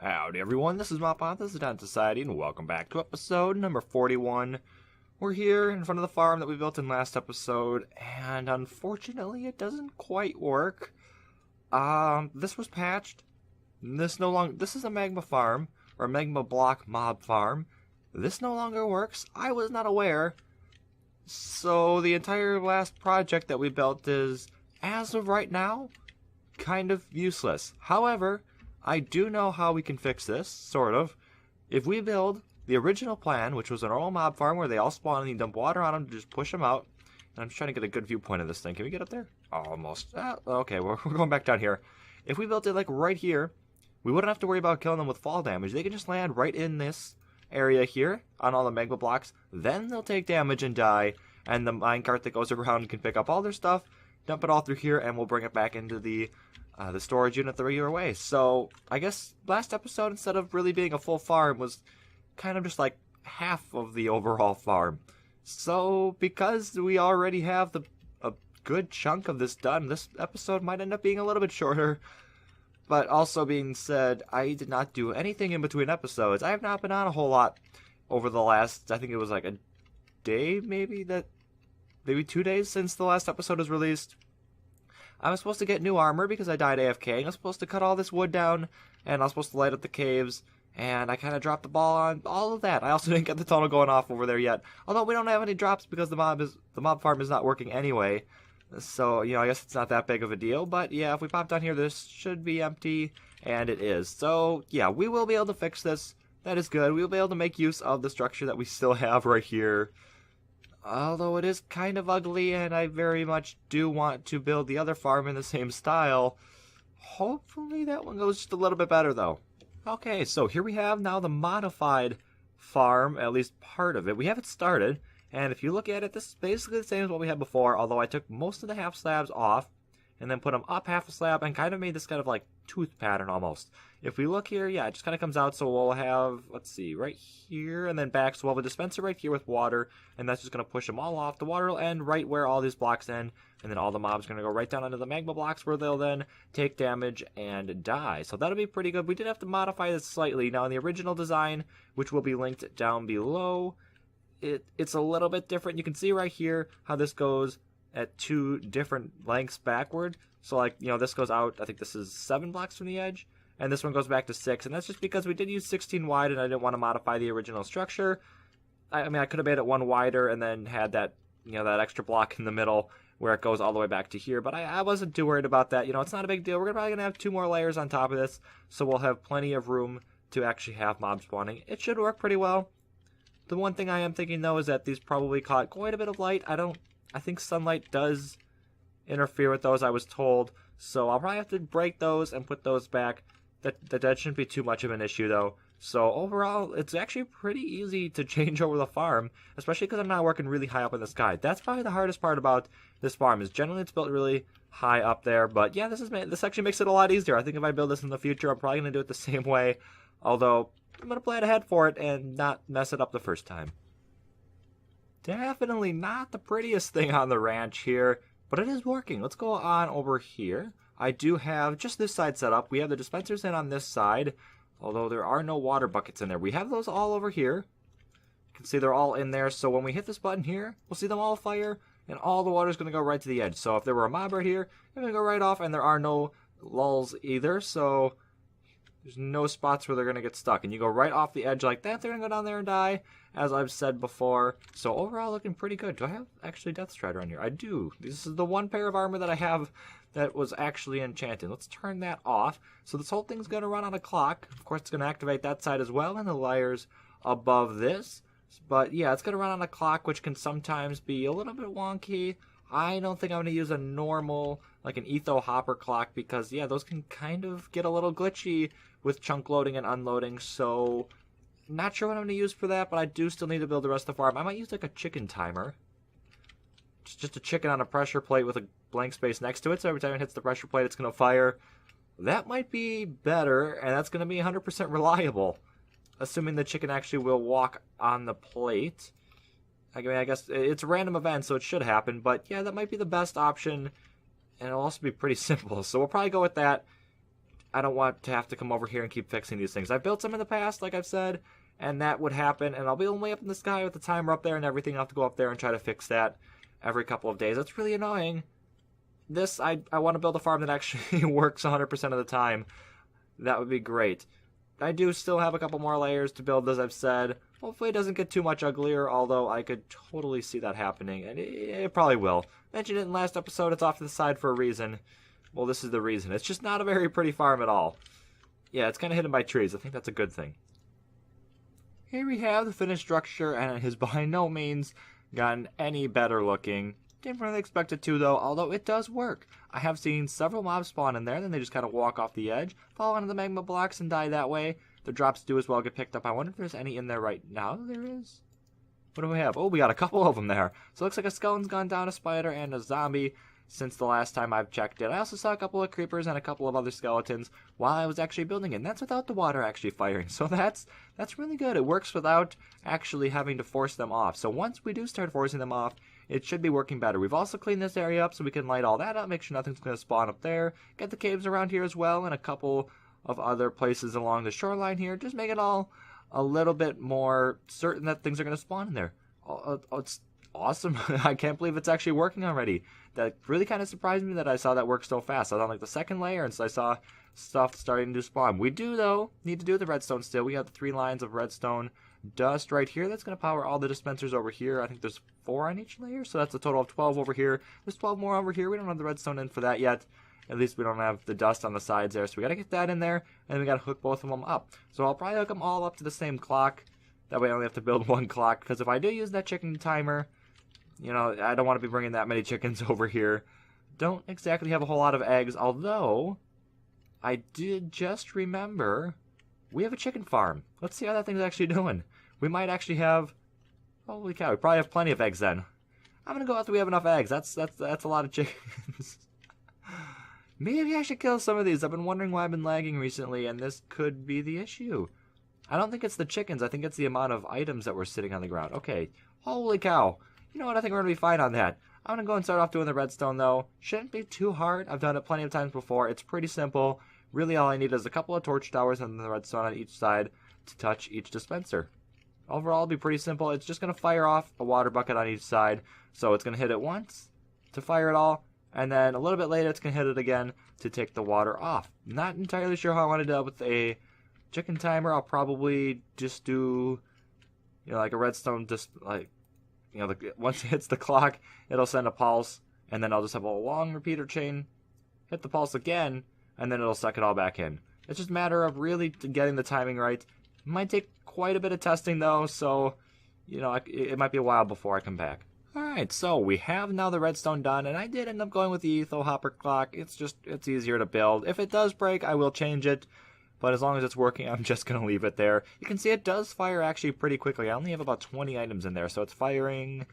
Howdy everyone, this is Mopon, this is Down Society, and welcome back to episode number 41. We're here in front of the farm that we built in last episode, and unfortunately it doesn't quite work. This was patched. This is a magma farm, or a magma block mob farm. This no longer works. I was not aware. So the entire last project that we built is, as of right now, kind of useless. However, I do know how we can fix this, sort of. If we build the original plan, which was a normal mob farm where they all spawn and you dump water on them to just push them out. And I'm just trying to get a good viewpoint of this thing. Can we get up there? Almost. Okay, we're going back down here. If we built it like right here, we wouldn't have to worry about killing them with fall damage. They can just land right in this area here on all the magma blocks. Then they'll take damage and die. And the minecart that goes around can pick up all their stuff, dump it all through here, and we'll bring it back into the storage unit the regular way. So I guess last episode, instead of really being a full farm, was kind of just like half of the overall farm. So because we already have a good chunk of this done, this episode might end up being a little bit shorter. But also being said, I did not do anything in between episodes. I have not been on a whole lot over the last, I think it was like a day, maybe 2 days since the last episode was released. I was supposed to get new armor because I died AFK. I was supposed to cut all this wood down, and I was supposed to light up the caves, and I kind of dropped the ball on all of that. I also didn't get the tunnel going off over there yet, although we don't have any drops because the mob farm is not working anyway. So, I guess it's not that big of a deal, but yeah, if we pop down here, this should be empty, and it is. So, yeah, we will be able to fix this. That is good. We will be able to make use of the structure that we still have right here. Although it is kind of ugly, and I very much do want to build the other farm in the same style. Hopefully that one goes just a little bit better, though. Okay, so here we have now the modified farm, at least part of it. We have it started, and if you look at it, this is basically the same as what we had before, although I took most of the half slabs off, and then put them up half a slab, and kind of made this kind of like tooth pattern almost. If we look here, yeah, it just kind of comes out, so we'll have, let's see, right here, and then back, so we'll have a dispenser right here with water, and that's just going to push them all off. The water will end right where all these blocks end, and then all the mobs are going to go right down into the magma blocks, where they'll then take damage and die. So that'll be pretty good. We did have to modify this slightly. Now, in the original design, which will be linked down below, it's a little bit different. You can see right here how this goes at 2 different lengths backward. So, like, this goes out, I think this is 7 blocks from the edge, and this one goes back to 6, and that's just because we did use 16 wide, and I didn't want to modify the original structure. I mean, I could have made it 1 wider, and then had that, that extra block in the middle, where it goes all the way back to here, but I wasn't too worried about that. It's not a big deal. We're probably going to have 2 more layers on top of this, so we'll have plenty of room to actually have mobs spawning. It should work pretty well. The one thing I am thinking, though, is that these probably caught quite a bit of light. I think sunlight does interfere with those, I was told, so I'll probably have to break those and put those back. That shouldn't be too much of an issue, though. So overall, it's actually pretty easy to change over the farm, especially because I'm not working really high up in the sky. That's probably the hardest part about this farm, is generally it's built really high up there, but yeah, this actually makes it a lot easier. I think if I build this in the future, I'm probably going to do it the same way, although I'm going to plan ahead for it and not mess it up the first time. Definitely not the prettiest thing on the ranch here, but it is working. Let's go on over here. I do have just this side set up. We have the dispensers in on this side, although there are no water buckets in there. We have those all over here. You can see they're all in there, so when we hit this button here, we'll see them all fire, and all the water is going to go right to the edge. So if there were a mob right here, they're going to go right off, and there are no lulls either, so there's no spots where they're going to get stuck. And you go right off the edge like that, they're going to go down there and die, as I've said before. So overall, looking pretty good. Do I have actually Death Strider on here? I do. This is the one pair of armor that I have that was actually enchanted. Let's turn that off. So this whole thing's going to run on a clock. Of course, it's going to activate that side as well, and the layers above this. But yeah, it's going to run on a clock, which can sometimes be a little bit wonky. I don't think I'm going to use a normal, like an etho hopper clock, because yeah, those can kind of get a little glitchy with chunk loading and unloading, so not sure what I'm going to use for that, but I do still need to build the rest of the farm. I might use like a chicken timer. Just a chicken on a pressure plate with a blank space next to it, so every time it hits the pressure plate, it's going to fire. That might be better, and that's going to be 100% reliable, assuming the chicken actually will walk on the plate. I mean, I guess it's a random event, so it should happen, but yeah, that might be the best option, and it'll also be pretty simple, so we'll probably go with that. I don't want to have to come over here and keep fixing these things. I've built some in the past, like I've said, and that would happen, and I'll be only up in the sky with the timer up there and everything. I'll have to go up there and try to fix that every couple of days. That's really annoying. This, I want to build a farm that actually works 100% of the time. That would be great. I do still have a couple more layers to build, as I've said. Hopefully it doesn't get too much uglier, although I could totally see that happening, and it probably will. Mentioned it in the last episode, it's off to the side for a reason. Well, this is the reason. It's just not a very pretty farm at all. Yeah, it's kind of hidden by trees. I think that's a good thing. Here we have the finished structure, and it has by no means gotten any better looking. Didn't really expect it to, though, although it does work. I have seen several mobs spawn in there, then they just kind of walk off the edge, fall onto the magma blocks, and die that way. The drops do as well get picked up. I wonder if there's any in there right now. There is. What do we have? Oh, we got a couple of them there. So it looks like a skeleton's gone down, a spider, and a zombie since the last time I've checked it. I also saw a couple of creepers and a couple of other skeletons while I was actually building it. And that's without the water actually firing. So that's really good. It works without actually having to force them off. So once we do start forcing them off, it should be working better. We've also cleaned this area up so we can light all that up, make sure nothing's going to spawn up there. Get the caves around here as well, and a couple of other places along the shoreline here. Just make it all a little bit more certain that things are going to spawn in there. It's awesome. I can't believe it's actually working already. That really kind of surprised me that I saw that work so fast. I was on like the second layer, and so I saw stuff starting to spawn. We do, though, need to do the redstone still. We have the 3 lines of redstone dust right here. That's going to power all the dispensers over here. I think there's 4 on each layer, so that's a total of 12 over here. There's 12 more over here. We don't have the redstone in for that yet. At least we don't have the dust on the sides there, so we got to get that in there, and we got to hook both of them up. So I'll probably hook them all up to the same clock. That way I only have to build 1 clock, because if I do use that chicken timer, you know, I don't want to be bringing that many chickens over here. Don't exactly have a whole lot of eggs, although I did just remember we have a chicken farm. Let's see how that thing's actually doing. We might actually have... Holy cow, we probably have plenty of eggs then. I'm going to go after we have enough eggs. That's a lot of chickens. Maybe I should kill some of these. I've been wondering why I've been lagging recently, and this could be the issue. I don't think it's the chickens. I think it's the amount of items that were sitting on the ground. Okay, holy cow. You know what? I think we're going to be fine on that. I'm going to go and start off doing the redstone, though. Shouldn't be too hard. I've done it plenty of times before. It's pretty simple. Really, all I need is a couple of torch towers and the redstone on each side to touch each dispenser. Overall, it'll be pretty simple. It's just going to fire off a water bucket on each side. So it's going to hit it once to fire it all. And then a little bit later, it's going to hit it again to take the water off. Not entirely sure how I want to do it with a chicken timer. I'll probably just do, you know, like a redstone, just like, you know, once it hits the clock, it'll send a pulse. And then I'll just have a long repeater chain, hit the pulse again, and then it'll suck it all back in. It's just a matter of really getting the timing right. It might take quite a bit of testing, though, so, you know, it might be a while before I come back. Alright, so we have now the redstone done, and I did end up going with the etho hopper clock. It's easier to build. If it does break, I will change it, but as long as it's working, I'm just going to leave it there. You can see it does fire actually pretty quickly. I only have about 20 items in there, so it's firing,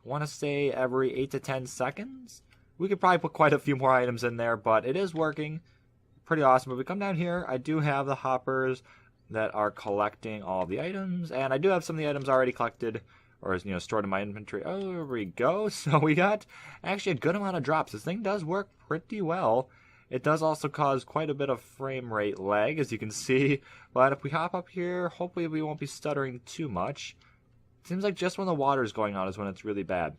I want to say, every 8 to 10 seconds. We could probably put quite a few more items in there, but it is working. Pretty awesome. If we come down here, I do have the hoppers that are collecting all the items, and I do have some of the items already collected, or, you know, stored in my inventory. Oh, there we go. So we got actually a good amount of drops. This thing does work pretty well. It does also cause quite a bit of frame rate lag, as you can see. But if we hop up here, hopefully we won't be stuttering too much. Seems like just when the water is going on is when it's really bad.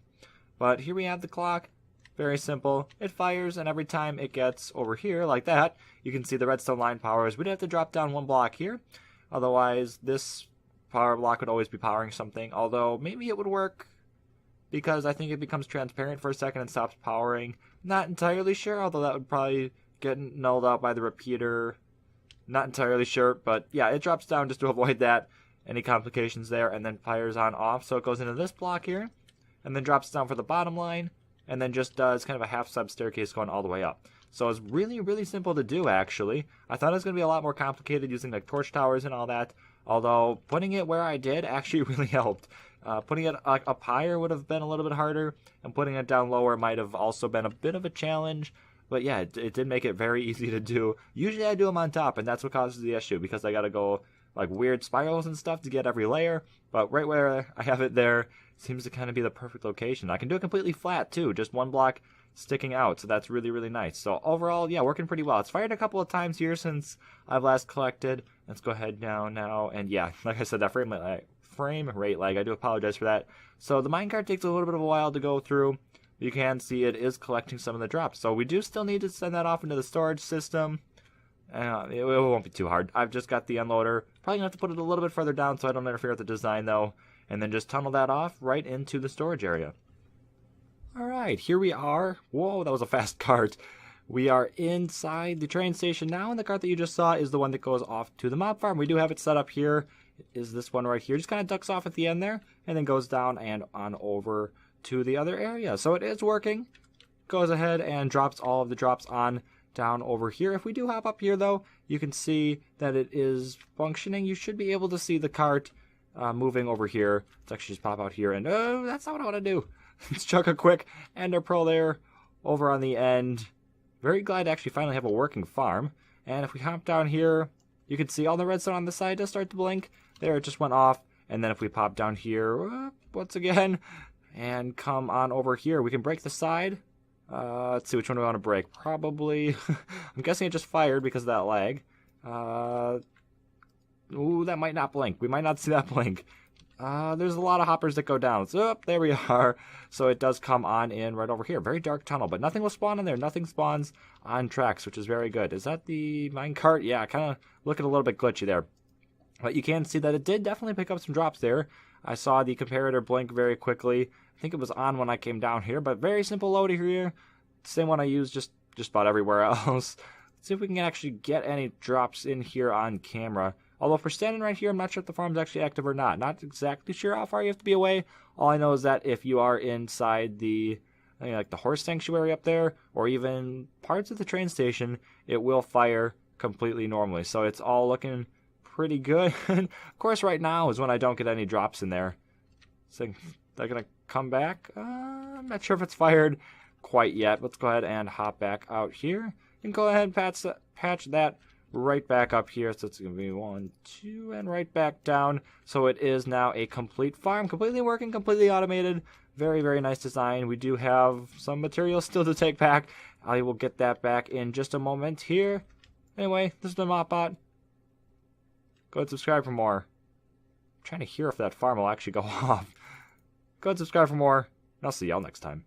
But here we have the clock. Very simple. It fires, and every time it gets over here like that, you can see the redstone line powers. We'd have to drop down 1 block here. Otherwise, this power block would always be powering something. Although, maybe it would work because I think it becomes transparent for a second and stops powering. Not entirely sure, although that would probably get nulled out by the repeater. Not entirely sure, but yeah, it drops down just to avoid that. Any complications there, and then fires on off. So it goes into this block here, and then drops down for the bottom line, and then just does kind of a half-sub staircase going all the way up. So it's really, really simple to do, actually. I thought it was going to be a lot more complicated using like torch towers and all that, although putting it where I did actually really helped. Putting it up higher would have been a little bit harder, and putting it down lower might have also been a bit of a challenge. But yeah, it did make it very easy to do. Usually I do them on top, and that's what causes the issue, because I got to go like weird spirals and stuff to get every layer. But right where I have it there seems to kind of be the perfect location. I can do it completely flat too, just 1 block sticking out, so that's really, really nice. So overall, yeah, working pretty well. It's fired a couple of times here since I've last collected. Let's go ahead now, and yeah, like I said, that frame rate lag, I do apologize for that. So the minecart takes a little bit of a while to go through. You can see it is collecting some of the drops, so we do still need to send that off into the storage system. It won't be too hard. I've just got the unloader. Probably gonna have to put it a little bit further down so I don't interfere with the design though, and then just tunnel that off right into the storage area. Alright, here we are. Whoa, that was a fast cart. We are inside the train station now, and the cart that you just saw is the one that goes off to the mob farm. We do have it set up here. It is this one right here. Just kind of ducks off at the end there, and then goes down and on over to the other area. So it is working. Goes ahead and drops all of the drops on down over here. If we do hop up here though, you can see that it is functioning. You should be able to see the cart moving over here. Let's actually just pop out here, and oh, that's not what I want to do. Let's chuck a quick ender pearl there over on the end. Very glad to actually finally have a working farm. And if we hop down here, you can see all the redstone on the side does start to blink. There, it just went off. And then if we pop down here once again and come on over here, we can break the side. Let's see, which one do we want to break? Probably, I'm guessing it just fired because of that lag. Ooh, that might not blink. We might not see that blink. There's a lot of hoppers that go down. So, there we are. So it does come on in right over here. Very dark tunnel, but nothing will spawn in there. Nothing spawns on tracks, which is very good. Is that the minecart? Yeah, kind of looking a little bit glitchy there. But you can see that it did definitely pick up some drops there. I saw the comparator blink very quickly. I think it was on when I came down here, but very simple loader here. Same one I use just about everywhere else. Let's see if we can actually get any drops in here on camera. Although if we're standing right here, I'm not sure if the farm's actually active or not. Not exactly sure how far you have to be away. All I know is that if you are inside the, like the horse sanctuary up there, or even parts of the train station, it will fire completely normally. So it's all looking pretty good. Of course, right now is when I don't get any drops in there. So they're going to come back. I'm not sure if it's fired quite yet. Let's go ahead and hop back out here. And go ahead and patch that right back up here. So it's going to be 1, 2, and right back down. So it is now a complete farm, completely working, completely automated. Very, very nice design. We do have some material still to take back. I will get that back in just a moment here. Anyway, this has been MopBot. Go ahead and subscribe for more. I'm trying to hear if that farm will actually go off. Go ahead and subscribe for more, and I'll see y'all next time.